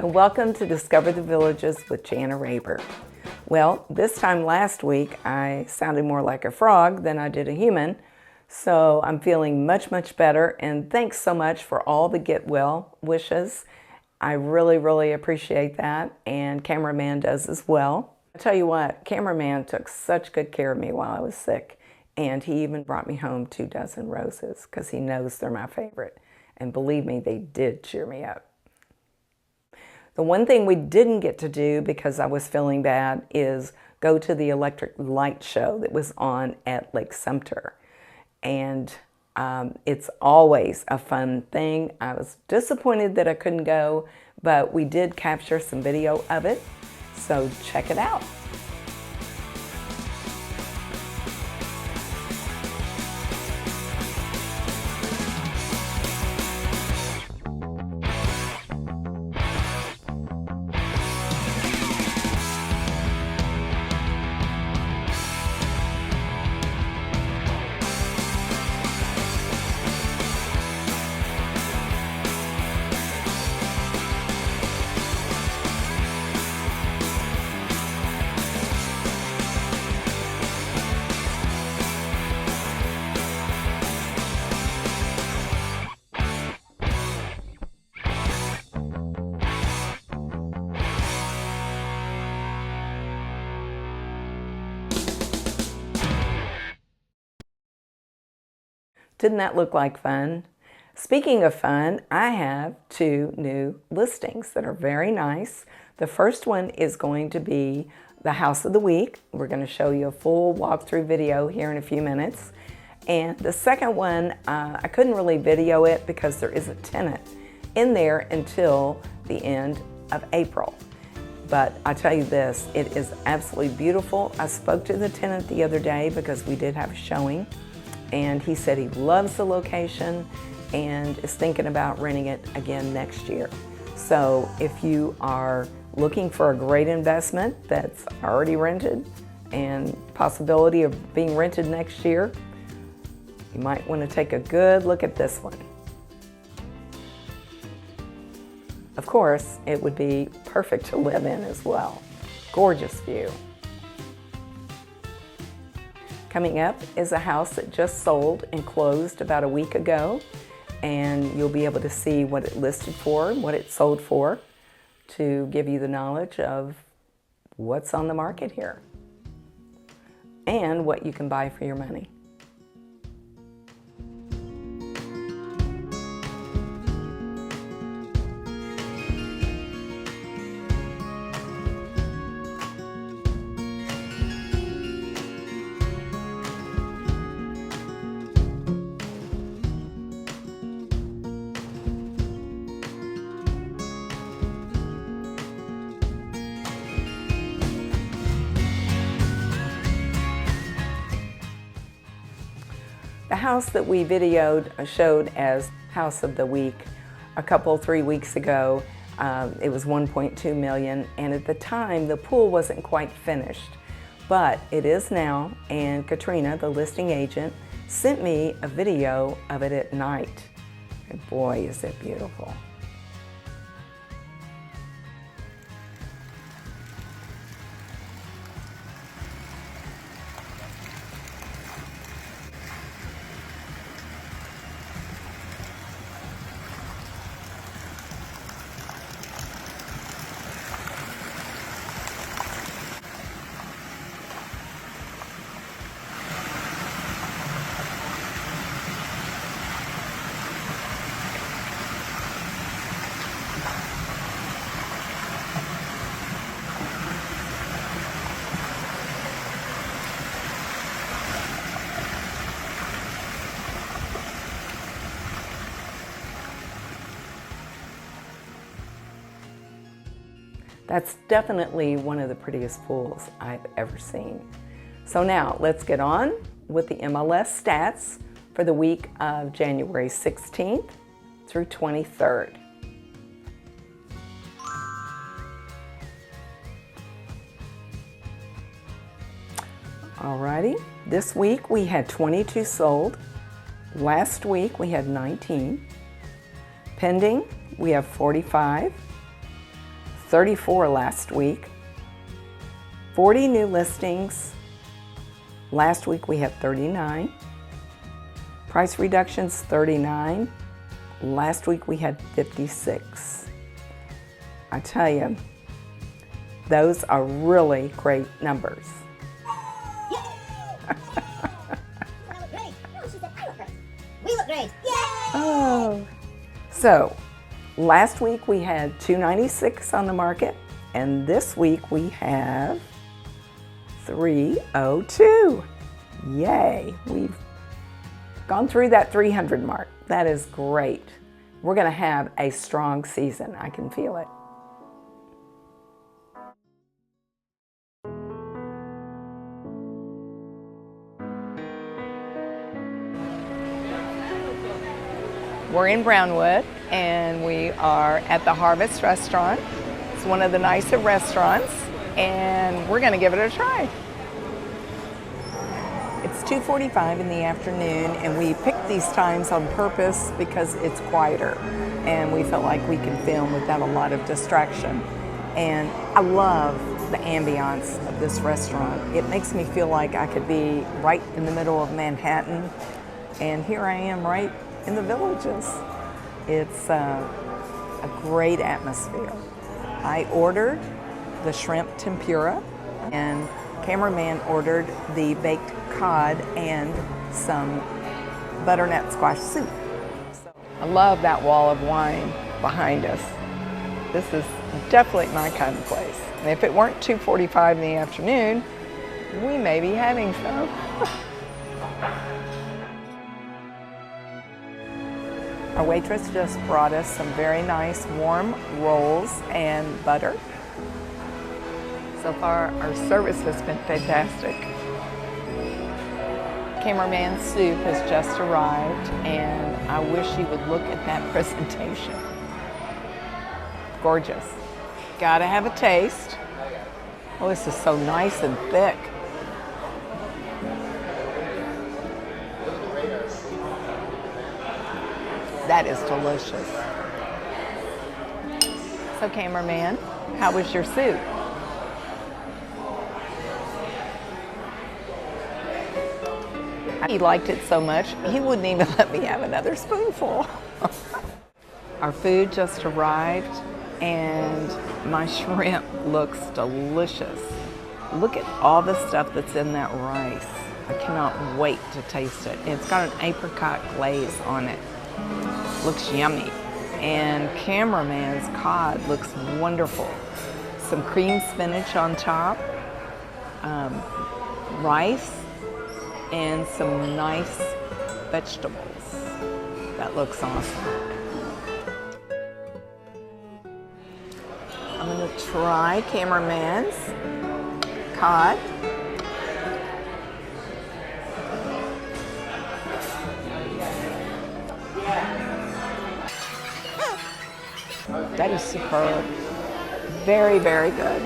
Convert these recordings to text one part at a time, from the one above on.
and welcome to Discover the Villages with Jana Raber. Well, this time last week I sounded more like a frog than I did a human, so I'm feeling much better, and thanks so much for all the get well wishes. I really appreciate that, and cameraman does as well. I tell you what, cameraman took such good care of me while I was sick, and he even brought me home 2 dozen roses because he knows they're my favorite, and believe me, they did cheer me up. The one thing we didn't get to do because I was feeling bad is go to the electric light show that was on at Lake Sumter. And it's always a fun thing. I was disappointed that I couldn't go, but we did capture some video of it, so check it out. Didn't that look like fun? Speaking of fun, I have 2 new listings that are very nice. The first one is going to be the house of the week. We're going to show you a full walkthrough video here in a few minutes. And the second one, I couldn't really video it because there is a tenant in there until the end of April. But I tell you this, it is absolutely beautiful. I spoke to the tenant the other day because we did have a showing, and he said he loves the location and is thinking about renting it again next year. So if you are looking for a great investment that's already rented and possibility of being rented next year, you might want to take a good look at this one. Of course, it would be perfect to live in as well. Gorgeous view. Coming up is a house that just sold and closed about a week ago, and you'll be able to see what it listed for, what it sold for, to give you the knowledge of what's on the market here and what you can buy for your money. The house that we showed as House of the Week a couple, 3 weeks ago, it was $1.2 million, and at the time the pool wasn't quite finished, but it is now, and Katrina, the listing agent, sent me a video of it at night, and boy, is it beautiful. That's definitely one of the prettiest pools I've ever seen. So now let's get on with the MLS stats for the week of January 16th through 23rd. Alrighty, this week we had 22 sold. Last week we had 19. Pending, we have 45. 34 last week. 40 new listings. Last week we had 39. Price reductions, 39. Last week we had 56. I tell you, those are really great numbers. We look great. Yay! Oh. So, last week we had 296 on the market, and this week we have 302. Yay! We've gone through that 300 mark. That is great. We're going to have a strong season. I can feel it. We're in Brownwood, and we are at the Harvest Restaurant. It's one of the nicer restaurants, and we're going to give it a try. It's 2:45 in the afternoon, and we picked these times on purpose because it's quieter, and we felt like we can film without a lot of distraction. And I love the ambiance of this restaurant. It makes me feel like I could be right in the middle of Manhattan, and here I am right in the Villages. It's a great atmosphere. I ordered the shrimp tempura, and cameraman ordered the baked cod and some butternut squash soup. I love that wall of wine behind us. This is definitely my kind of place. And if it weren't 2:45 in the afternoon, we may be having some. Our waitress just brought us some very nice warm rolls and butter. So far, our service has been fantastic. Cameraman's soup has just arrived, and I wish you would look at that presentation. Gorgeous. Gotta have a taste. Oh, this is so nice and thick. That is delicious. So, cameraman, how was your soup? He liked it so much, he wouldn't even let me have another spoonful. Our food just arrived, and my shrimp looks delicious. Look at all the stuff that's in that rice. I cannot wait to taste it. It's got an apricot glaze on it. Looks yummy. And cameraman's cod looks wonderful. Some cream spinach on top, rice, and some nice vegetables. That looks awesome. I'm gonna try cameraman's cod. That is superb. Very, very good.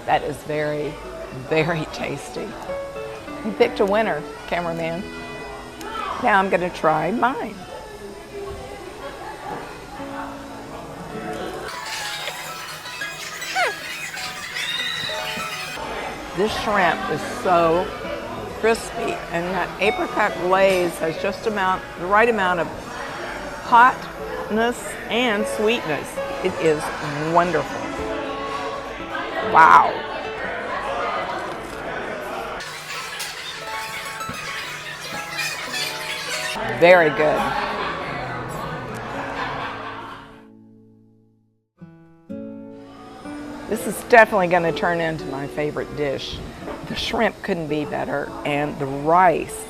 That is very, very tasty. You picked a winner, cameraman. Now I'm going to try mine. This shrimp is so crispy, and that apricot glaze has just the right amount of hotness and sweetness. It is wonderful. Wow. Very good. This is definitely going to turn into my favorite dish. The shrimp couldn't be better, and the rice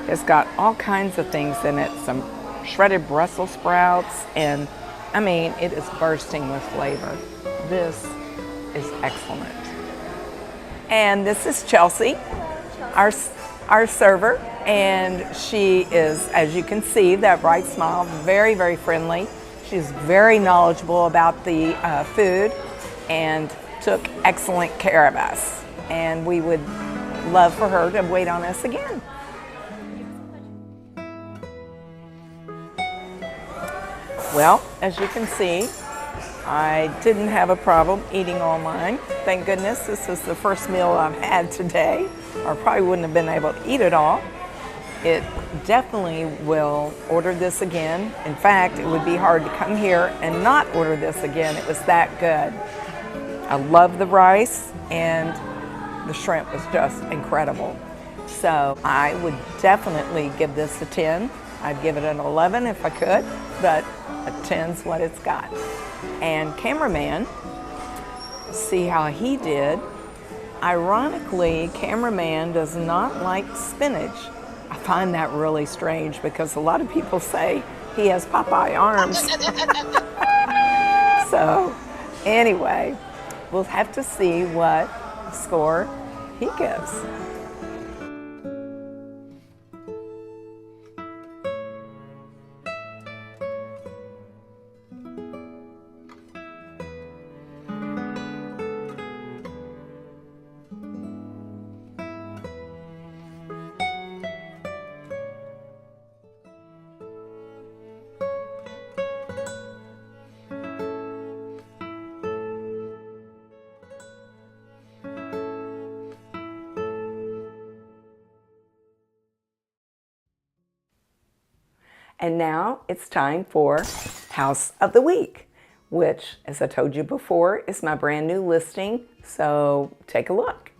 has got all kinds of things in it, some shredded Brussels sprouts, and I mean, it is bursting with flavor. This is excellent. And this is Chelsea, our server, and she is, as you can see, that bright smile, very, very friendly. She's very knowledgeable about the food and took excellent care of us. And we would love for her to wait on us again. Well, as you can see, I didn't have a problem eating all mine. Thank goodness this is the first meal I've had today, or I probably wouldn't have been able to eat it all. It definitely will order this again. In fact, it would be hard to come here and not order this again. It was that good. I love the rice, and the shrimp was just incredible. So I would definitely give this a 10. I'd give it an 11 if I could, but a 10's what it's got. And cameraman, see how he did. Ironically, cameraman does not like spinach. I find that really strange because a lot of people say he has Popeye arms. So anyway, we'll have to see what score he gives. And now it's time for House of the Week, which, as I told you before, is my brand new listing, so take a look.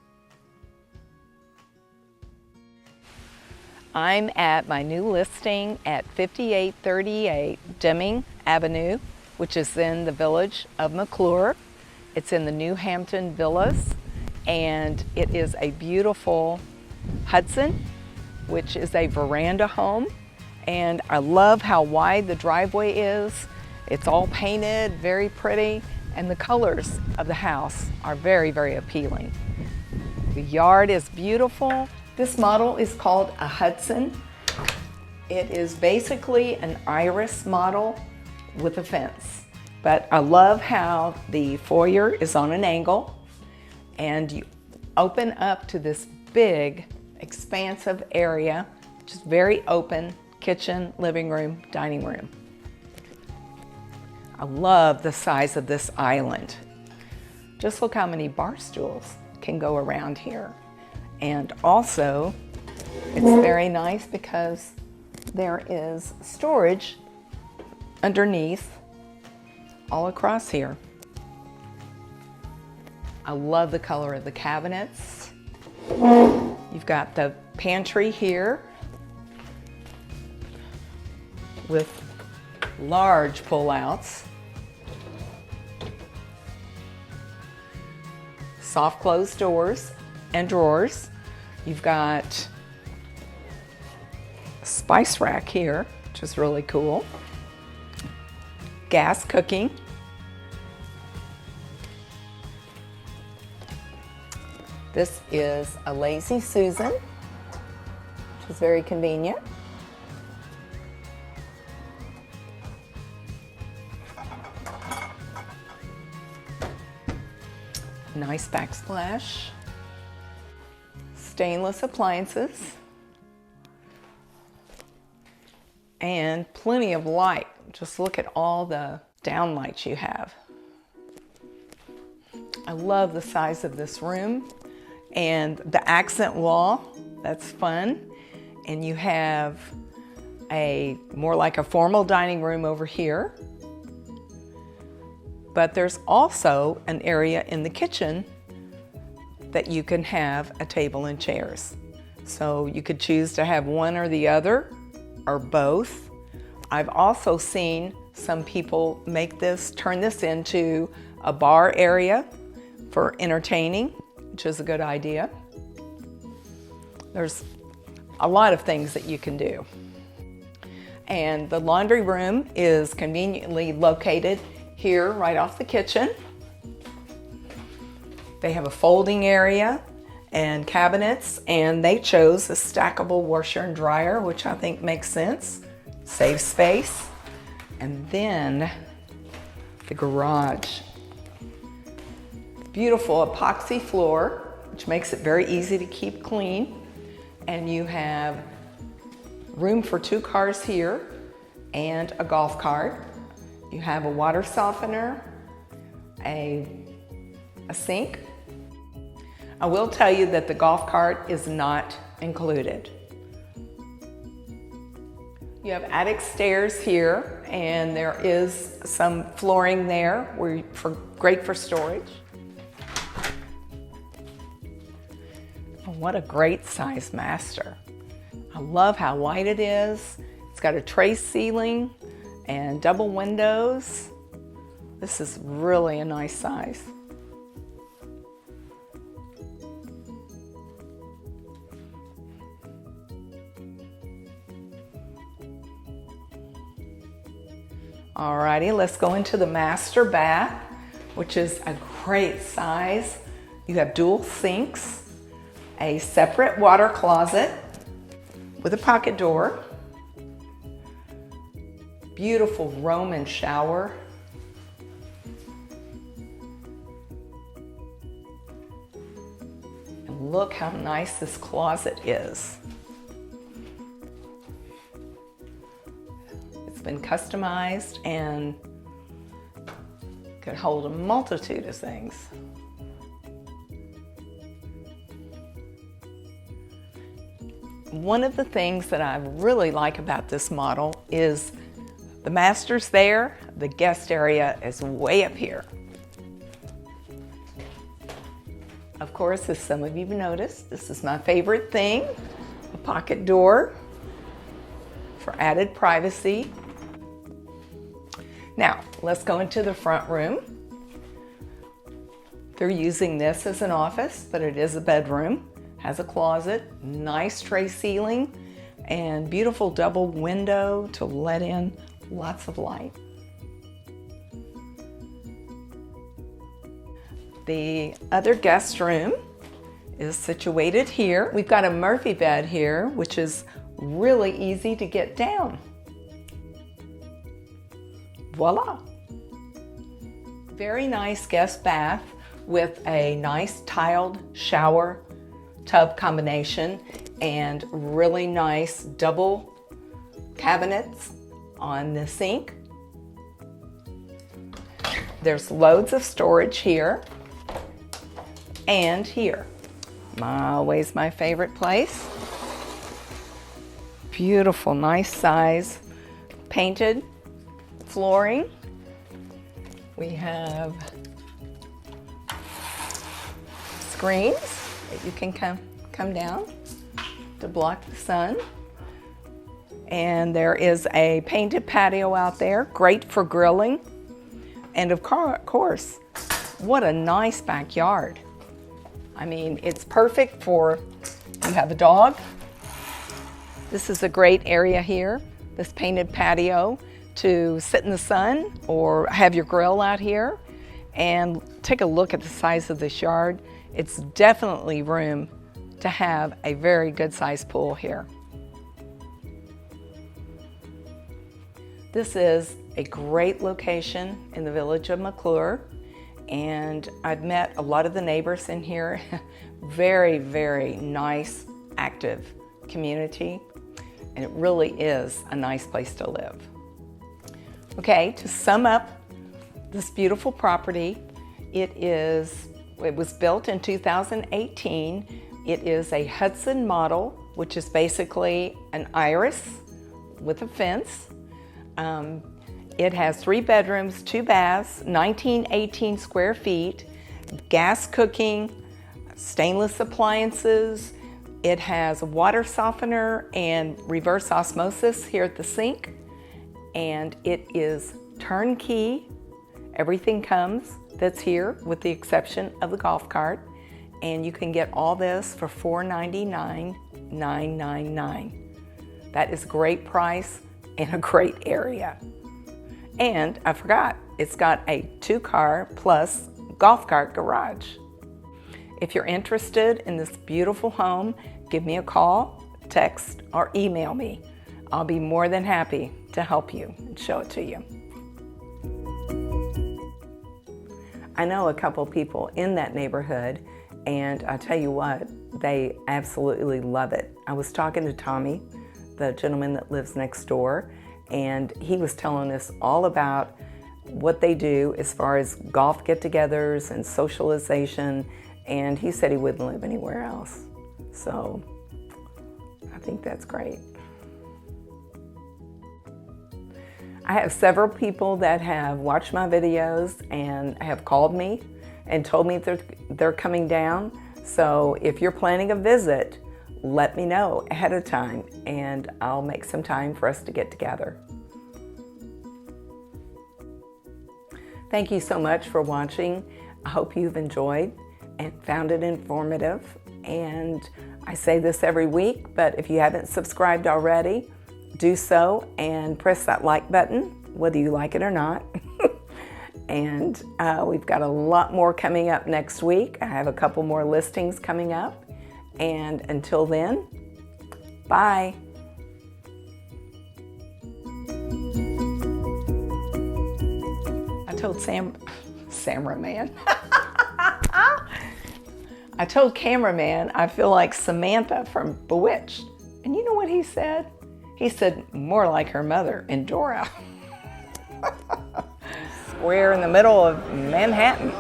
I'm at my new listing at 5838 Deming Avenue, which is in the village of McClure. It's in the New Hampton Villas, and it is a beautiful Hudson, which is a veranda home. And I love how wide the driveway is. It's all painted, very pretty, and the colors of the house are very, very appealing. The yard is beautiful. This model is called a Hudson. It is basically an iris model with a fence. But I love how the foyer is on an angle, and you open up to this big, expansive area, which is very open. Kitchen, living room, dining room. I love the size of this island. Just look how many bar stools can go around here. And also, it's very nice because there is storage underneath all across here. I love the color of the cabinets. You've got the pantry here with large pull-outs, soft closed doors and drawers. You've got a spice rack here, which is really cool. Gas cooking. This is a Lazy Susan, which is very convenient. Nice backsplash. Stainless appliances. And plenty of light. Just look at all the downlights you have. I love the size of this room and the accent wall. That's fun. And you have a more like a formal dining room over here. But there's also an area in the kitchen that you can have a table and chairs. So you could choose to have one or the other or both. I've also seen some people turn this into a bar area for entertaining, which is a good idea. There's a lot of things that you can do. And the laundry room is conveniently located here right off the kitchen. They have a folding area and cabinets, and they chose a stackable washer and dryer, which I think makes sense. Saves space. And then the garage. Beautiful epoxy floor, which makes it very easy to keep clean. And you have room for 2 cars here and a golf cart. You have a water softener, a sink. I will tell you that the golf cart is not included. You have attic stairs here, and there is some flooring there great for storage. Oh, what a great size master. I love how wide it is. It's got a tray ceiling and double windows. This is really a nice size. Alrighty, let's go into the master bath, which is a great size. You have dual sinks, a separate water closet with a pocket door, beautiful Roman shower, and look how nice this closet is. Been customized and could hold a multitude of things. One of the things that I really like about this model is the master's there, the guest area is way up here. Of course, as some of you have noticed, this is my favorite thing, a pocket door for added privacy. Now, let's go into the front room. They're using this as an office, but it is a bedroom. Has a closet, nice tray ceiling, and beautiful double window to let in lots of light. The other guest room is situated here. We've got a Murphy bed here, which is really easy to get down. Voila! Very nice guest bath with a nice tiled shower tub combination and really nice double cabinets on the sink. There's loads of storage here and here. Always my favorite place. Beautiful, nice size, painted flooring. We have screens that you can come down to block the sun. And there is a painted patio out there, great for grilling. And of course, what a nice backyard. I mean, it's perfect for, you have a dog. This is a great area here, this painted patio, to sit in the sun or have your grill out here. And take a look at the size of this yard. It's definitely room to have a very good sized pool here. This is a great location in the village of McClure, and I've met a lot of the neighbors in here. Very, very nice, active community, and it really is a nice place to live. Okay, to sum up this beautiful property, it was built in 2018. It is a Hudson model, which is basically an iris with a fence. It has 3 bedrooms, 2 baths, 1918 square feet, gas cooking, stainless appliances. It has a water softener and reverse osmosis here at the sink. And it is turnkey. Everything comes that's here with the exception of the golf cart. And you can get all this for $499,999. That is a great price in a great area. And I forgot, it's got a 2-car plus golf cart garage. If you're interested in this beautiful home, give me a call, text, or email me. I'll be more than happy to help you and show it to you. I know a couple people in that neighborhood, and I tell you what, they absolutely love it. I was talking to Tommy, the gentleman that lives next door, and he was telling us all about what they do as far as golf get-togethers and socialization, and he said he wouldn't live anywhere else. So I think that's great. I have several people that have watched my videos and have called me and told me they're coming down. So if you're planning a visit, let me know ahead of time and I'll make some time for us to get together. Thank you so much for watching. I hope you've enjoyed and found it informative. And I say this every week, but if you haven't subscribed already, do so and press that like button, whether you like it or not. And we've got a lot more coming up next week. I have a couple more listings coming up. And until then, bye. I told cameraman. I told cameraman I feel like Samantha from Bewitched. And you know what he said? He said, more like her mother in Dora. Square in the middle of Manhattan.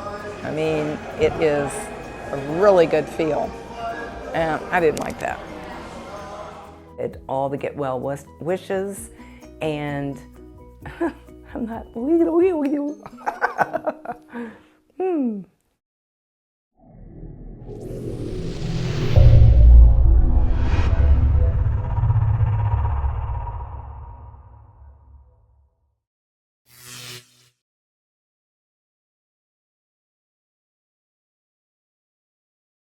I mean, it is a really good feel. I didn't like that. All the get well wishes, and I'm not.